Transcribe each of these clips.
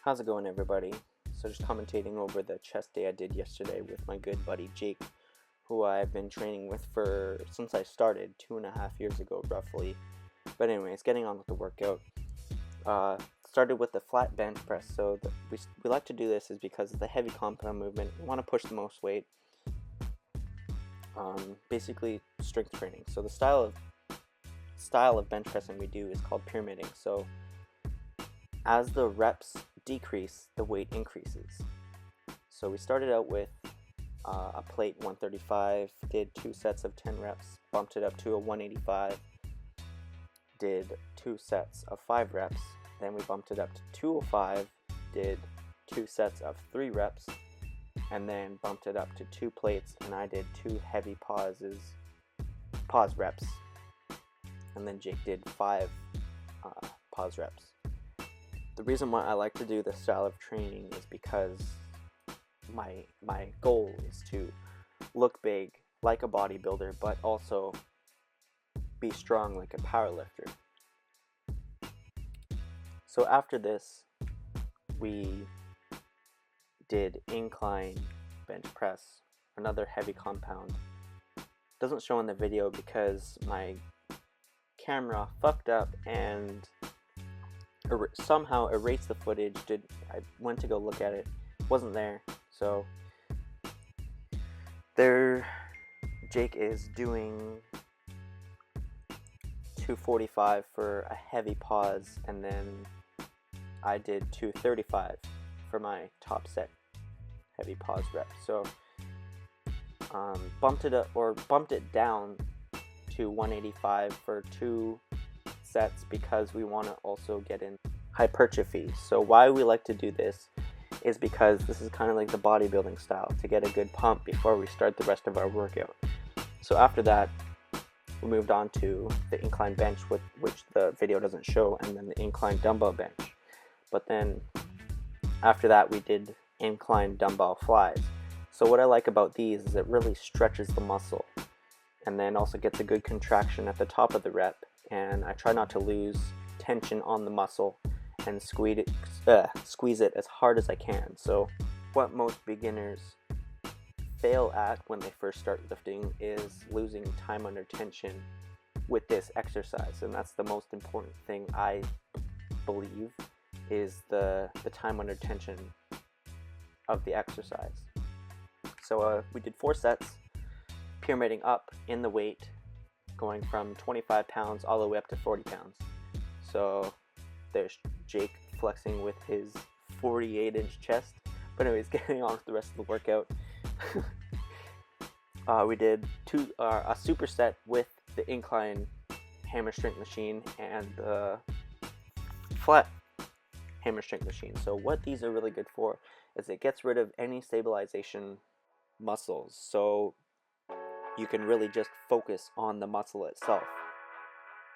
How's it going, everybody? So just commentating over the chest day I did yesterday with my good buddy Jake, who I've been training with since I started 2.5 years ago roughly. But anyways, getting on with the workout. Started with the flat bench press. So we like to do this is because of the heavy compound movement. We want to push the most weight. Basically strength training. So the style of bench pressing we do is called pyramiding. So as the reps decrease, the weight increases. So we started out with a plate 135, did 2 sets of 10 reps, bumped it up to a 185, did 2 sets of 5 reps, then we bumped it up to 205, did 2 sets of 3 reps, and then bumped it up to 2 plates, and I did 2 heavy pause reps, and then Jake did 5 pause reps. The reason why I like to do this style of training is because my goal is to look big like a bodybuilder, but also be strong like a powerlifter. So after this, we did incline bench press, another heavy compound. Doesn't show in the video because my camera fucked up and somehow erased the footage. I went to go look at it, wasn't there. So there Jake is doing 245 for a heavy pause, and then I did 235 for my top set heavy pause rep. So bumped it down to 185 for 2 sets because we want to also get in hypertrophy. So why we like to do this is because this is kind of like the bodybuilding style, to get a good pump before we start the rest of our workout. So after that, we moved on to the incline bench, which the video doesn't show, and then the incline dumbbell bench. But then after that, we did incline dumbbell flies. So what I like about these is it really stretches the muscle, and then also gets a good contraction at the top of the rep, and I try not to lose tension on the muscle and squeeze it as hard as I can. So what most beginners fail at when they first start lifting is losing time under tension with this exercise, and that's the most important thing, I believe, is the time under tension of the exercise. So we did 4 sets, pyramiding up in the weight, going from 25 pounds all the way up to 40 pounds. So there's Jake flexing with his 48-inch chest. But anyways, getting on with the rest of the workout. We did a superset with the incline hammer strength machine and the flat hammer strength machine. So what these are really good for is it gets rid of any stabilization muscles. So you can really just focus on the muscle itself.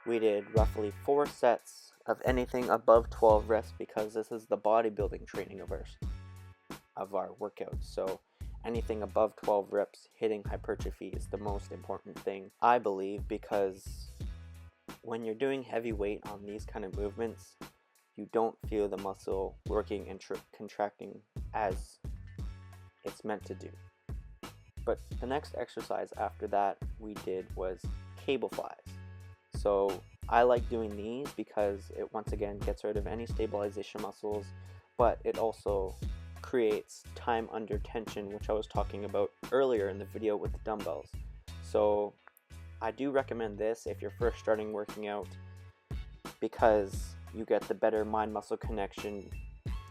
We did roughly 4 sets of anything above 12 reps because this is the bodybuilding training of our workout. So anything above 12 reps hitting hypertrophy is the most important thing, I believe, because when you're doing heavy weight on these kind of movements, you don't feel the muscle working and contracting as it's meant to do. But the next exercise after that we did was cable flies. So I like doing these because it once again gets rid of any stabilization muscles, but it also creates time under tension, which I was talking about earlier in the video with the dumbbells. So I do recommend this if you're first starting working out, because you get the better mind-muscle connection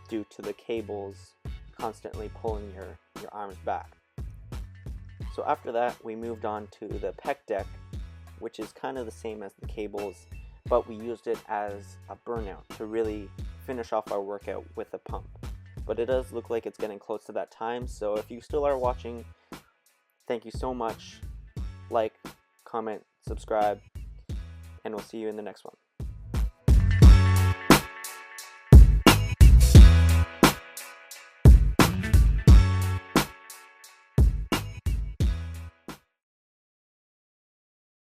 due to the cables constantly pulling your arms back. So after that, we moved on to the pec deck, which is kind of the same as the cables, but we used it as a burnout to really finish off our workout with a pump. But it does look like it's getting close to that time, so if you still are watching, thank you so much. Like, comment, subscribe, and we'll see you in the next one.